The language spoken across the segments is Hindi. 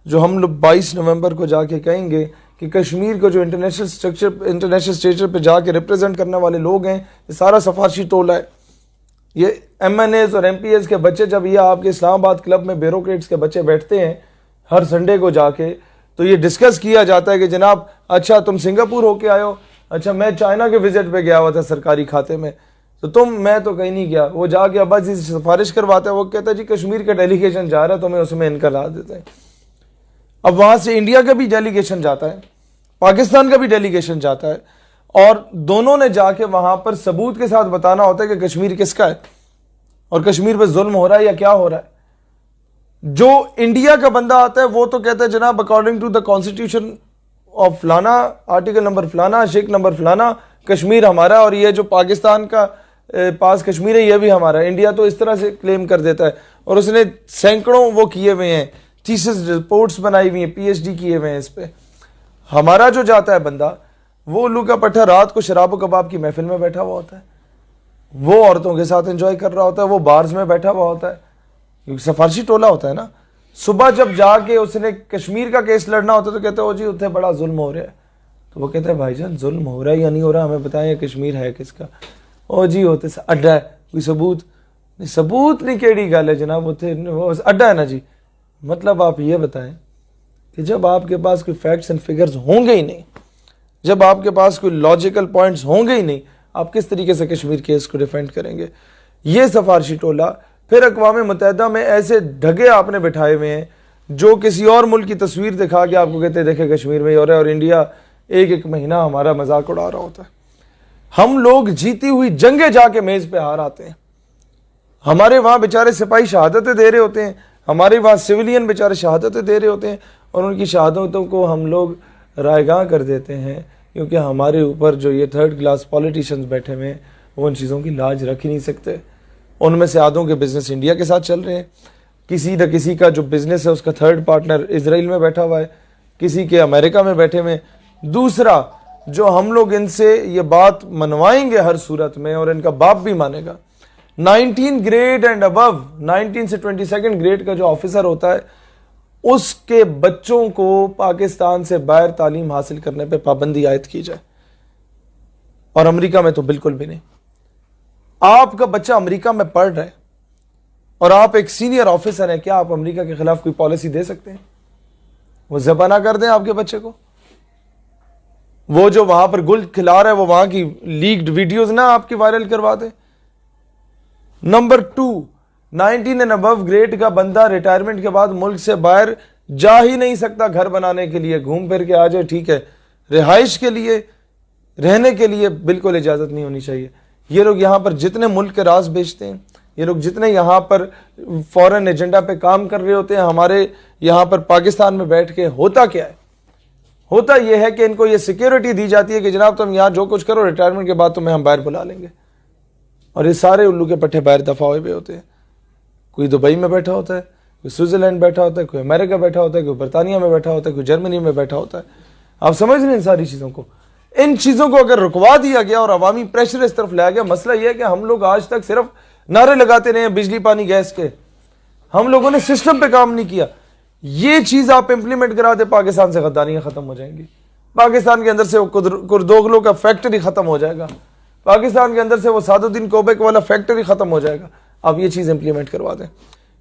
जो हम लोग 22 नवंबर को जाके कहेंगे कि कश्मीर को जो इंटरनेशनल स्टेचर पे जाके रिप्रेजेंट करने वाले लोग हैं, ये सारा सफारशी टोला है। ये MNAs और MPs के बच्चे, जब ये आपके इस्लामाबाद क्लब में ब्यूरोक्रेट्स के बच्चे बैठते हैं हर संडे को जाके, तो ये डिस्कस किया जाता है कि जनाब अच्छा तुम सिंगापुर होके आए हो, अच्छा मैं चाइना के विजिट पे गया हुआ था सरकारी खाते में, तो मैं तो कहीं नहीं गया। वो जाके अब्बास जी से सिफारिश करवाता है, वो कहता है जी कश्मीर का डेलीगेशन जा रहा है, तुम्हें उसमें इनकर ला देते हैं। अब वहां से इंडिया का भी डेलीगेशन जाता है, पाकिस्तान का भी डेलीगेशन जाता है, और दोनों ने जाके वहां पर सबूत के साथ बताना होता है कि कश्मीर किसका है और कश्मीर पर जुल्म हो रहा है या क्या हो रहा है। जो इंडिया का बंदा आता है वो तो कहता है जनाब according to the constitution of फलाना, आर्टिकल नंबर फलाना, शेख नंबर फलाना, कश्मीर हमारा, और ये जो पाकिस्तान का पास कश्मीर है ये भी हमारा। इंडिया तो इस तरह से क्लेम कर देता है, और उसने सैकड़ों वो किए हुए हैं, थीसिस रिपोर्ट्स बनाई हुई हैं, PhD किए हुए हैं इस पे। हमारा जो जाता है बंदा, वो उल्लू का पट्टा रात को शराब कबाब की महफिल में बैठा हुआ होता है, वो औरतों के साथ एंजॉय कर रहा होता है, वो बार्स में बैठा हुआ होता है, क्योंकि सफारशी टोला होता है ना। सुबह जब जाके उसने कश्मीर का केस लड़ना होता है तो कहते हो जी उत्थे बड़ा जुल्म हो रहा है, तो वो कहता है भाईजान जुल्म हो रहा है या नहीं हो रहा हमें बताएं, कश्मीर है किसका? ओ जी होते अड्डा है, कोई सबूत नहीं? सबूत नहीं, केड़ी गल है जनाब, उत्थे अड्डा है ना जी। मतलब आप ये बताएं कि जब आपके पास कोई फैक्ट्स एंड फिगर्स होंगे ही नहीं, जब आपके पास कोई लॉजिकल पॉइंट्स होंगे ही नहीं, आप किस तरीके से कश्मीर केस को डिफेंड करेंगे? ये सफारशी टोला। फिर अक़वाम मुत्तहिदा में ऐसे ढगे आपने बिठाए हुए हैं जो किसी और मुल्क की तस्वीर दिखा के आपको कहते हैं देखे कश्मीर में हो रहा है, और इंडिया एक एक महीना हमारा मजाक उड़ा रहा होता है। हम लोग जीती हुई जंगे जाके मेज पे हार आते हैं। हमारे वहां बेचारे सिपाही शहादतें दे रहे होते हैं, हमारे वहां सिविलियन बेचारे शहादतें दे रहे होते हैं, और उनकी शहादतों को हम लोग रायगां कर देते हैं, क्योंकि हमारे ऊपर जो ये थर्ड क्लास पॉलिटिशियंस बैठे हुए हैं वो उन चीज़ों की लाज रख ही नहीं सकते। उनमें से आधों के बिजनेस इंडिया के साथ चल रहे हैं, किसी न किसी का जो बिजनेस है उसका थर्ड पार्टनर इजराइल में बैठा हुआ है, किसी के अमेरिका में बैठे हुए। दूसरा, जो हम लोग इनसे ये बात मनवाएंगे हर सूरत में, और इनका बाप भी मानेगा, 19 ग्रेड एंड अबव, 19 से 22 ग्रेड का जो ऑफिसर होता है उसके बच्चों को पाकिस्तान से बाहर तालीम हासिल करने पे पाबंदी आयद की जाए, और अमेरिका में तो बिल्कुल भी नहीं। आपका बच्चा अमेरिका में पढ़ रहा है और आप एक सीनियर ऑफिसर हैं, क्या आप अमेरिका के खिलाफ कोई पॉलिसी दे सकते हैं? वो ज़बाना कर दें आपके बच्चे को? वो जो वहां पर गुल खिला रहा है वो वहां की लीक्ड वीडियोस ना आपकी वायरल करवा दें? नंबर 2, 19 एंड अबव ग्रेड का बंदा रिटायरमेंट के बाद मुल्क से बाहर जा ही नहीं सकता घर बनाने के लिए, घूम फिर के आ जाए ठीक है, रिहाइश के लिए, रहने के लिए बिल्कुल इजाजत नहीं होनी चाहिए। ये लोग यहाँ पर जितने मुल्क के राज बेचते हैं, ये लोग जितने यहाँ पर फॉरेन एजेंडा पे काम कर रहे होते हैं, हमारे यहाँ पर पाकिस्तान में बैठ के होता क्या है? होता यह है कि इनको ये सिक्योरिटी दी जाती है कि जनाब तुम यहाँ जो कुछ करो, रिटायरमेंट के बाद तुम्हें हम बाहर बुला लेंगे, और ये सारे उल्लू के पट्टे बाहर दफा हुए होते हैं। कोई दुबई में बैठा होता है, कोई स्विट्जरलैंड बैठा होता है, कोई अमेरिका बैठा होता है, कोई बरतानिया में बैठा होता है, कोई जर्मनी में बैठा होता है। आप समझ रहे हैं इन सारी चीज़ों को? इन चीज़ों को अगर रुकवा दिया गया और अवामी प्रेशर इस तरफ लाया गया, मसला यह है कि हम लोग आज तक सिर्फ नारे लगाते रहे बिजली पानी गैस के, हम लोगों ने सिस्टम पे काम नहीं किया। ये चीज़ आप इंप्लीमेंट करा दे, पाकिस्तान से गद्दारियाँ खत्म हो जाएंगी, पाकिस्तान के अंदर से वो कुर्दोगलों का फैक्ट्री खत्म हो जाएगा, पाकिस्तान के अंदर से वो सादुद्दीन कोबेक वाला फैक्ट्री खत्म हो जाएगा। आप ये चीज़ इंप्लीमेंट करवा दें।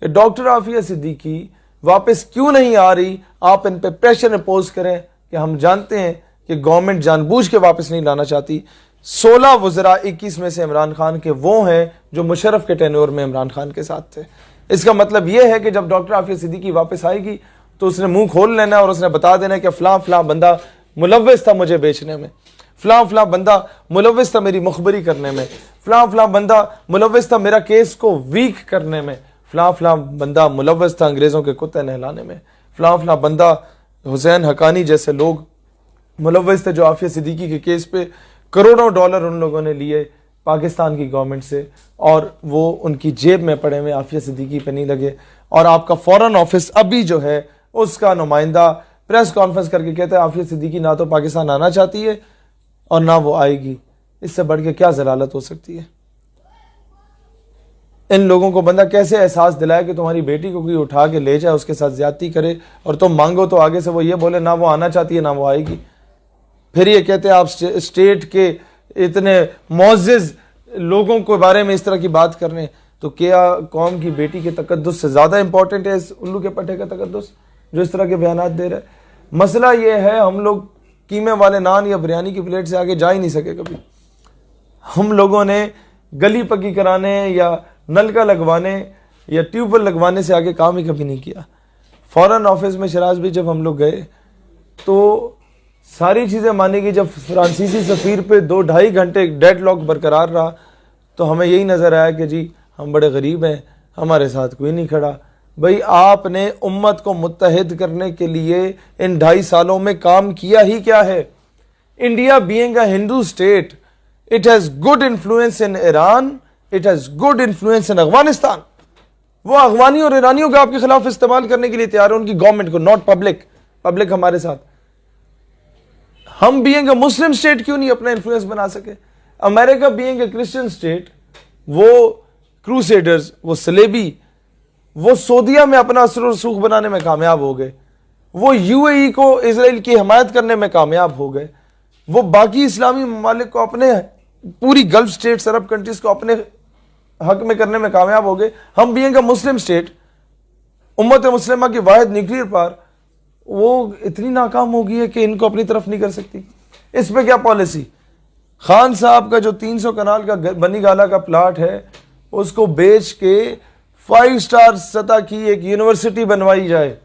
डॉक्टर आफिया सिद्दीकी वापस क्यों नहीं आ रही, आप इन पे प्रेशर इम्पोज करें कि हम जानते हैं कि गवर्नमेंट जानबूझ के वापस नहीं लाना चाहती। 16 वज़रा 21 में से इमरान खान के वो हैं जो मुशर्रफ के टेन्योर में इमरान खान के साथ थे। इसका मतलब यह है कि जब डॉक्टर आफिया सिद्दीकी वापस आएगी तो उसने मुंह खोल लेना और उसने बता देना कि फलां फलां बंदा मुलव्वस था मुझे बेचने में, फलां फलां बंदा मुलव्वस था मेरी मुखबरी करने में, फलां फलां बंदा मुलव्वस था मेरा केस को वीक करने में, फलां फलां बंदा मुलव्वस था अंग्रेज़ों के कुत्ते नहलाने में, फलां फलां बंदा हुसैन हकानी जैसे लोग मुलव्वस थे जो आफिया सिद्दीकी के केस पे करोड़ों डॉलर उन लोगों ने लिए पाकिस्तान की गवर्नमेंट से, और वो उनकी जेब में पड़े हुए आफिया सिद्दीकी पे नहीं लगे। और आपका फॉरेन ऑफिस अभी जो है उसका नुमाइंदा प्रेस कॉन्फ्रेंस करके कहता है आफिया सिद्दीकी ना तो पाकिस्तान आना चाहती है और ना वो आएगी। इससे बढ़ के क्या जलालत हो सकती है? इन लोगों को बंदा कैसे एहसास दिलाए कि तुम्हारी बेटी को कोई उठा के ले जाए, उसके साथ ज्यादती करे, और तुम मांगो तो आगे से वो ये बोले ना वो आना चाहती है ना वो आएगी। फिर ये कहते हैं आप स्टेट के इतने मुअज़्ज़िज़ लोगों के बारे में इस तरह की बात कर रहे हैं, तो क्या कौम की बेटी के तकद्दुस से ज़्यादा इंपॉर्टेंट है इस उल्लू के पट्टे का तकद्दुस जो इस तरह के बयानात दे रहे हैं? मसला ये है, हम लोग कीमे वाले नान या बिरयानी की प्लेट से आगे जा ही नहीं सके कभी। हम लोगों ने गली पक्की कराने या नलका लगवाने या ट्यूबवेल लगवाने से आगे काम ही कभी नहीं किया। फॉरेन ऑफिस में शराज भी जब हम लोग गए तो सारी चीज़ें मानी गई। जब फ्रांसीसी सफ़ीर पे 2-2.5 घंटे डेडलॉक बरकरार रहा तो हमें यही नज़र आया कि जी हम बड़े गरीब हैं, हमारे साथ कोई नहीं खड़ा। भाई आपने उम्मत को मुत्तहिद करने के लिए इन 2.5 सालों में काम किया ही क्या है? India being a Hindu state, it has good influence in Iran, it has good influence इन अफगानिस्तान। वो अफगानी और ईरानियों का आपके खिलाफ इस्तेमाल करने के लिए तैयार है, उनकी गवर्नमेंट को, नॉट पब्लिक। पब्लिक हमारे साथ। हम बीइंग अ मुस्लिम स्टेट क्यों नहीं अपना इन्फ्लुएंस बना सके? America being a Christian state, वो क्रूसेडर्स, वो सलेबी, वो सऊदीया में अपना असर और सूख बनाने में कामयाब हो गए, वो यूएई को इजराइल की हिमायत करने में कामयाब हो गए, वो बाकी इस्लामी ममालिक को अपने, पूरी गल्फ स्टेट्स, अरब कंट्रीज को अपने हक में करने में कामयाब हो गए। हम बीइंग अ मुस्लिम स्टेट, उम्मत मुस्लिमा की वाहिद न्यूक्लियर पावर, वो इतनी नाकाम हो गई है कि इनको अपनी तरफ नहीं कर सकती। इस पे क्या पॉलिसी? खान साहब का जो 300 कनाल का बनी गाला का प्लाट है उसको बेच के 5 स्टार सतह की एक यूनिवर्सिटी बनवाई जाए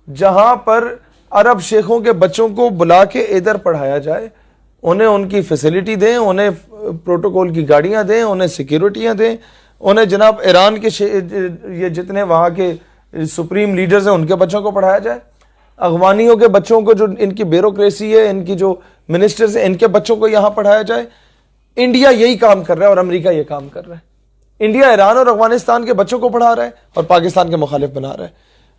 जहां पर अरब शेखों के बच्चों को बुला के इधर पढ़ाया जाए, उन्हें उनकी फैसिलिटी दें, उन्हें प्रोटोकॉल की गाड़ियां दें, उन्हें सिक्योरिटियां दें, उन्हें जनाब ईरान के ये जितने वहां के सुप्रीम लीडर्स हैं उनके बच्चों को पढ़ाया जाए, अफगानियों के बच्चों को, जो इनकी ब्यूरोक्रेसी है, इनकी जो मिनिस्टर्स हैं, इनके बच्चों को यहां पढ़ाया जाए। इंडिया यही काम कर रहा है और अमेरिका ये काम कर रहा है। इंडिया ईरान और अफगानिस्तान के बच्चों को पढ़ा रहा है और पाकिस्तान के मुखालिफ बना रहा है।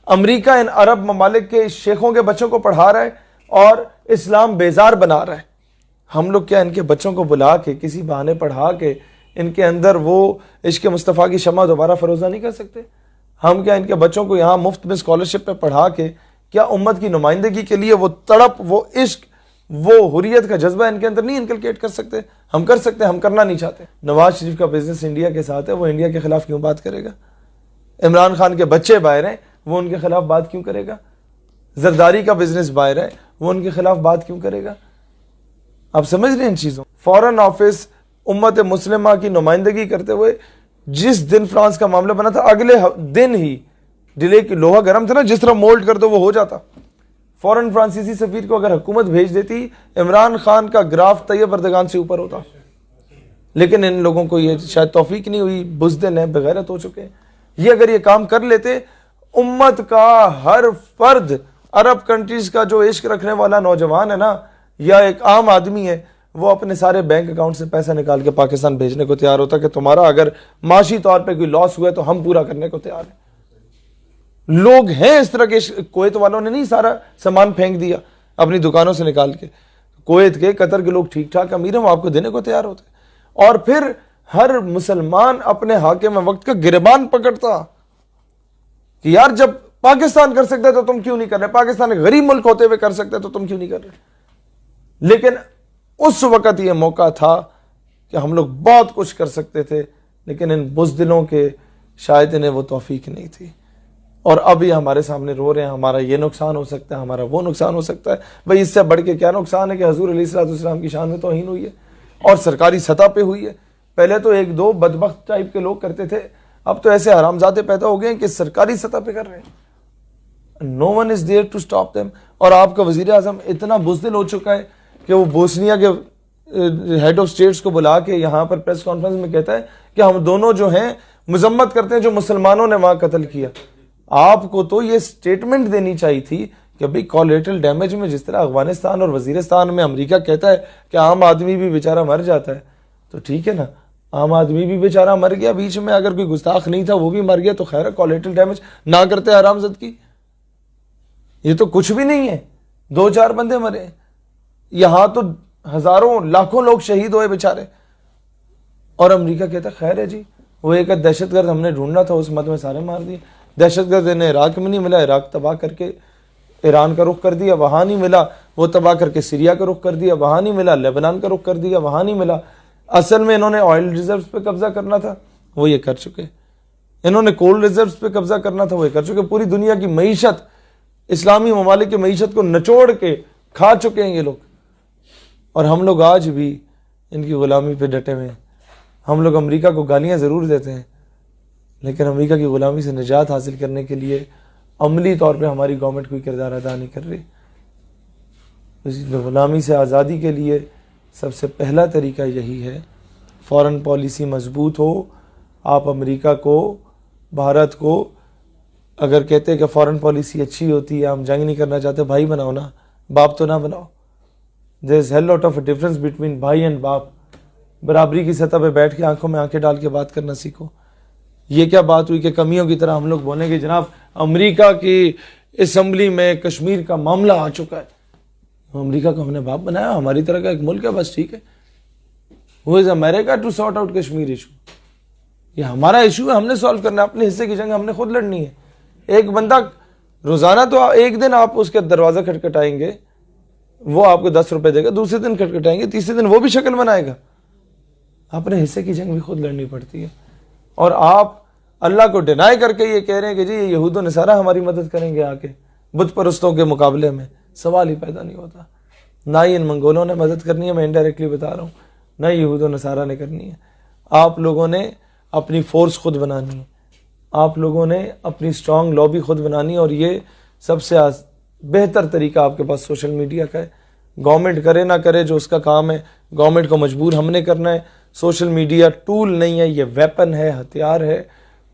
अमेरिका इन अरब ममालिक के शेखों के बच्चों को पढ़ा रहा है और इस्लाम बेजार बना रहा है। हम लोग क्या इनके बच्चों को बुला के किसी बहाने पढ़ा के इनके अंदर वो इश्क मुस्तफ़ा की शमा दोबारा फरोजा नहीं कर सकते? हम क्या इनके बच्चों को यहाँ मुफ्त में स्कॉलरशिप पे पढ़ा के क्या उम्मत की नुमाइंदगी के लिए वो तड़प, वो इश्क, वो हुर्रियत का जज्बा इनके अंदर नहीं इनकलकेट कर सकते? हम कर सकते, हम करना नहीं चाहते। नवाज शरीफ का बिजनेस इंडिया के साथ है, वो इंडिया के खिलाफ क्यों बात करेगा? इमरान खान के बच्चे बाहर हैं, वो उनके खिलाफ बात क्यों करेगा? जरदारी का बिजनेस बाहर है, वो उनके खिलाफ बात क्यों करेगा? आप समझ रहे हैं इन चीजों? फॉरेन ऑफिस उम्मत मुस्लिमा की नुमाइंदगी करते हुए जिस दिन फ्रांस का मामला बना था, अगले दिन ही डिले की लोहा गर्म था ना, जिस तरह मोल्ड कर दो वो हो जाता। फौरन फ्रांसीसी सफीर को अगर हुकूमत भेज देती, इमरान खान का ग्राफ तैयब अर्दगान से ऊपर होता। लेकिन इन लोगों को ये शायद तौफीक नहीं हुई, बुज़दिल हैं, बेगैरत हो चुके हैं। ये अगर ये काम कर लेते, उम्मत का हर फर्द, अरब कंट्रीज का जो इश्क रखने वाला नौजवान है ना, या एक आम आदमी है, वो अपने सारे बैंक अकाउंट से पैसा निकाल के पाकिस्तान भेजने को तैयार होता कि तुम्हारा अगर माशी तौर पे कोई लॉस हुआ तो हम पूरा करने को तैयार है। लोग हैं इस तरह के। कुवैत वालों ने नहीं सारा सामान फेंक दिया अपनी दुकानों से निकाल के। कुवैत के, कतर के लोग ठीक ठाक अमीर हैं, वो आपको देने को तैयार होते। और फिर हर मुसलमान अपने हाकिम वक्त का गिरबान पकड़ता कि यार जब पाकिस्तान कर सकता है तो तुम क्यों नहीं कर रहे? पाकिस्तान एक गरीब मुल्क होते हुए कर सकते तो तुम क्यों नहीं कर रहे? लेकिन उस वक्त ये मौका था कि हम लोग बहुत कुछ कर सकते थे, लेकिन इन बुज़दिलों के शायद इन्हें वो तौफीक नहीं थी। और अब ये हमारे सामने रो रहे हैं, हमारा ये नुकसान हो सकता है, हमारा वो नुकसान हो सकता है। भाई इससे बढ़ के क्या नुकसान है कि हजूर अलैहिस्सलाम की शान में तौहीन हुई है और सरकारी सतह पे हुई है। पहले तो एक दो बदबख्त टाइप के लोग करते थे, अब तो ऐसे हरामजादे पैदा हो गए कि सरकारी सतह पे कर रहे हैं। No one is there to stop them. और आपका वजीर आजम इतना बुज़दिल हो चुका है कि वो बोस्निया के हेड ऑफ स्टेट्स को बुला के यहाँ पर प्रेस कॉन्फ्रेंस में कहता है कि हम दोनों जो हैं मजम्मत करते हैं जो मुसलमानों ने वहां कत्ल किया। आपको तो ये स्टेटमेंट देनी चाहिए थी कि भाई कोलैटरल डैमेज में जिस तरह अफगानिस्तान और वजीरिस्तान में अमेरिका कहता है कि आम आदमी भी बेचारा मर जाता है, तो ठीक है ना, आम आदमी भी बेचारा मर गया, बीच में अगर कोई गुस्ताख नहीं था वो भी मर गया, तो खैर है, कोलैटरल डैमेज ना करते हरामज़द की। ये तो कुछ भी नहीं है, 2-4 बंदे मरे, यहां तो हजारों लाखों लोग शहीद हुए बेचारे। और अमेरिका कहता खैर है जी, वो एक दहशतगर्द हमने ढूंढना था, उस मद में सारे मार दिए। दहशतगर्द इन्हें इराक में नहीं मिला, इराक तबाह करके ईरान का रुख कर दिया, वहाँ नहीं मिला, वो तबाह करके सीरिया का रुख कर दिया, वहाँ नहीं मिला, लेबनान का रुख कर दिया, वहाँ नहीं मिला। असल में इन्होंने ऑयल रिजर्व्स पे कब्जा करना था, वो ये कर चुके। इन्होंने कोल रिजर्व्स पे कब्जा करना था, वो ये कर चुके। पूरी दुनिया की मईशत, इस्लामी ममालिक की मईशत को निचोड़ के खा चुके हैं ये लोग, और हम लोग आज भी इनकी गुलामी पे डटे हुए हैं। हम लोग अमेरिका को गालियाँ ज़रूर देते हैं, लेकिन अमेरिका की गुलामी से निजात हासिल करने के लिए अमली तौर पे हमारी गवर्नमेंट कोई किरदार अदा नहीं कर रही। इस गुलामी से आज़ादी के लिए सबसे पहला तरीका यही है, फ़ॉरेन पॉलिसी मजबूत हो। आप अमेरिका को, भारत को अगर कहते हैं कि फ़ॉरेन पॉलिसी अच्छी होती है, हम जंग नहीं करना चाहते, भाई बनाओ ना, बाप तो ना बनाओ। There is hell lot of difference between भाई एंड बाप। बराबरी की सतह पे बैठ के आंखों में आंखें डाल के बात करना सीखो। ये क्या बात हुई कि कमियों की तरह हम लोग बोलेंगे जनाब अमेरिका की असेंबली में कश्मीर का मामला आ चुका है, अमेरिका को हमने बाप बनाया, हमारी तरह का एक मुल्क है, बस ठीक है। वो is America to sort out Kashmir issue, ये हमारा इशू है, हमने सॉल्व करना है। अपने हिस्से की जंग हमने खुद लड़नी है। एक बंदा रोजाना, तो एक दिन आप उसके दरवाजा खटखटाएंगे, वो आपको 10 रुपए देगा, दूसरे दिन खटखटाएंगे, तीसरे दिन वो भी शक्ल बनाएगा। अपने हिस्से की जंग भी खुद लड़नी पड़ती है। और आप अल्लाह को डिनाई करके ये कह रहे हैं कि जी ये यहूद नसारा हमारी मदद करेंगे आके बुत परस्तों के मुकाबले में, सवाल ही पैदा नहीं होता। ना ही इन मंगोलों ने मदद करनी है, मैं इनडायरेक्टली बता रहा हूँ, ना ही यहूद नसारा ने करनी है। आप लोगों ने अपनी फोर्स खुद बनानी है, आप लोगों ने अपनी स्ट्रांग लॉबी खुद बनानी है। और ये सबसे बेहतर तरीका आपके पास सोशल मीडिया का है। गवर्नमेंट करे ना करे, जो उसका काम है, गवर्नमेंट को मजबूर हमने करना है। सोशल मीडिया टूल नहीं है, ये वेपन है, हथियार है।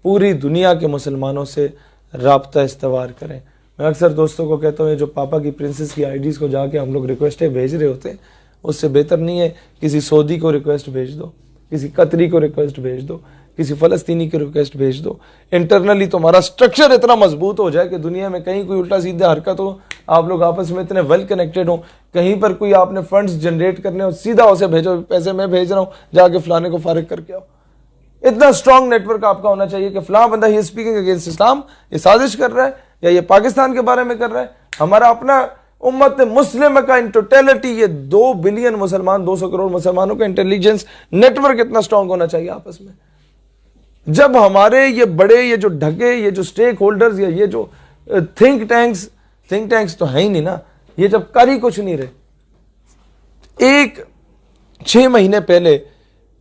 पूरी दुनिया के मुसलमानों से राब्ता इस्तवार करें। मैं अक्सर दोस्तों को कहता हूँ, ये जो पापा की प्रिंसेस की आईडीज़ को जाके हम लोग रिक्वेस्टें भेज रहे होते हैं, उससे बेहतर नहीं है किसी सऊदी को रिक्वेस्ट भेज दो, किसी कतरी को रिक्वेस्ट भेज दो, किसी फ़लस्तीनी की रिक्वेस्ट भेज दो। इंटरनली तुम्हारा स्ट्रक्चर इतना मजबूत हो जाए कि दुनिया में कहीं कोई उल्टा सीधा हरकत हो, आप लोग आपस में इतने वेल कनेक्टेड हो, कहीं पर कोई आपने फंड्स जनरेट करने हो, सीधा उसे भेजो, पैसे मैं भेज रहा हूँ, जाके फलाने को फारिग करके आओ। इतना स्ट्रॉन्ग नेटवर्क आपका होना चाहिए कि फलां बंदा ही स्पीकिंग अगेंस्ट इस्लाम, ये साजिश कर रहा है या ये पाकिस्तान के बारे में कर रहा है। हमारा अपना उम्मत मुस्लिम का इन टोटलिटी, ये 2 बिलियन मुसलमान, 200 करोड़ मुसलमानों का इंटेलिजेंस नेटवर्क इतना स्ट्रॉन्ग होना चाहिए आपस में। जब हमारे ये बड़े, ये जो ढके, ये जो स्टेक होल्डर्स या ये जो थिंक टैंक्स तो है ही नहीं ना, ये जब कर ही कुछ नहीं रहे। 6 महीने पहले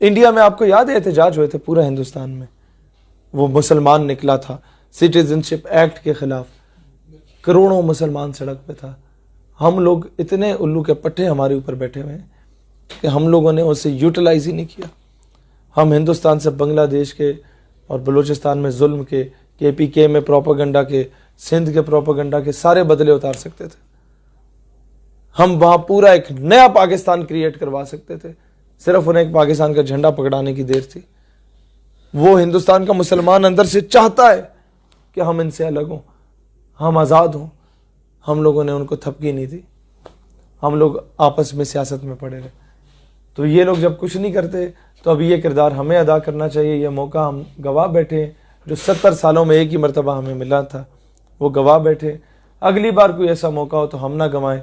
इंडिया में आपको याद है एहतजाज हुए थे पूरा हिंदुस्तान में, वो मुसलमान निकला था सिटीजनशिप एक्ट के खिलाफ, करोड़ों मुसलमान सड़क पे था। हम लोग इतने उल्लू के पट्टे हमारे ऊपर बैठे हुए हैं कि हम लोगों ने उसे यूटिलाइज ही नहीं किया। हम हिंदुस्तान से बांग्लादेश के और बलूचिस्तान में जुल्म के, KPK में प्रोपेगेंडा के, सिंध के प्रोपेगेंडा के सारे बदले उतार सकते थे। हम वहां पूरा एक नया पाकिस्तान क्रिएट करवा सकते थे, सिर्फ उन्हें एक पाकिस्तान का झंडा पकड़ाने की देर थी। वो हिंदुस्तान का मुसलमान अंदर से चाहता है कि हम इनसे अलग हों, हम आज़ाद हों। हम लोगों ने उनको थपकी नहीं दी, हम लोग आपस में सियासत में पड़े रहे। तो ये लोग जब कुछ नहीं करते तो अभी ये किरदार हमें अदा करना चाहिए। ये मौका हम गवा बैठे, जो 70 सालों में एक ही मरतबा हमें मिला था, वो गवा बैठे। अगली बार कोई ऐसा मौका हो तो हम ना गंवाएं।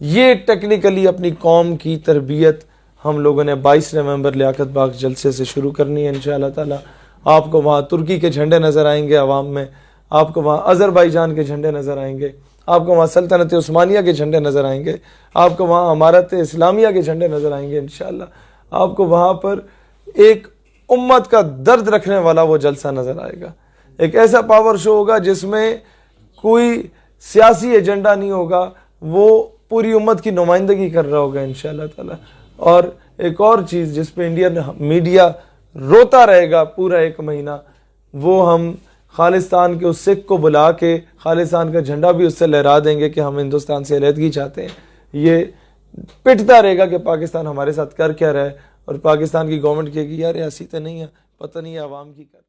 ये टेक्निकली अपनी कौम की तरबियत हम लोगों ने 22 नवंबर लियाकत बाग जलसे से शुरू करनी है इंशाअल्लाह ताला। आपको वहाँ तुर्की के झंडे नज़र आएंगे अवाम में, आपको वहाँ अज़रबैजान के झंडे नज़र आएंगे, आपको वहाँ सल्तनत उस्मानिया के झंडे नज़र आएंगे, आपको वहाँ अमारत इस्लामिया के झंडे नज़र आएंगे इंशाअल्लाह। आपको वहाँ पर एक उम्मत का दर्द रखने वाला वो जलसा नज़र आएगा। एक ऐसा पावर शो होगा जिसमें कोई सियासी एजेंडा नहीं होगा, वो पूरी उम्मत की नुमाइंदगी कर रहा होगा इंशाअल्लाह ताला। और एक और चीज़ जिस पे इंडियन मीडिया रोता रहेगा पूरा 1 महीना, वो हम खालिस्तान के उस सिख को बुला के खालिस्तान का झंडा भी उससे लहरा देंगे कि हम हिंदुस्तान से अलहदगी चाहते हैं। ये पिटता रहेगा कि पाकिस्तान हमारे साथ कर क्या रहा है, और पाकिस्तान की गवर्नमेंट कहेगी यार ऐसी तो नहीं है, पता नहीं है अवाम की कर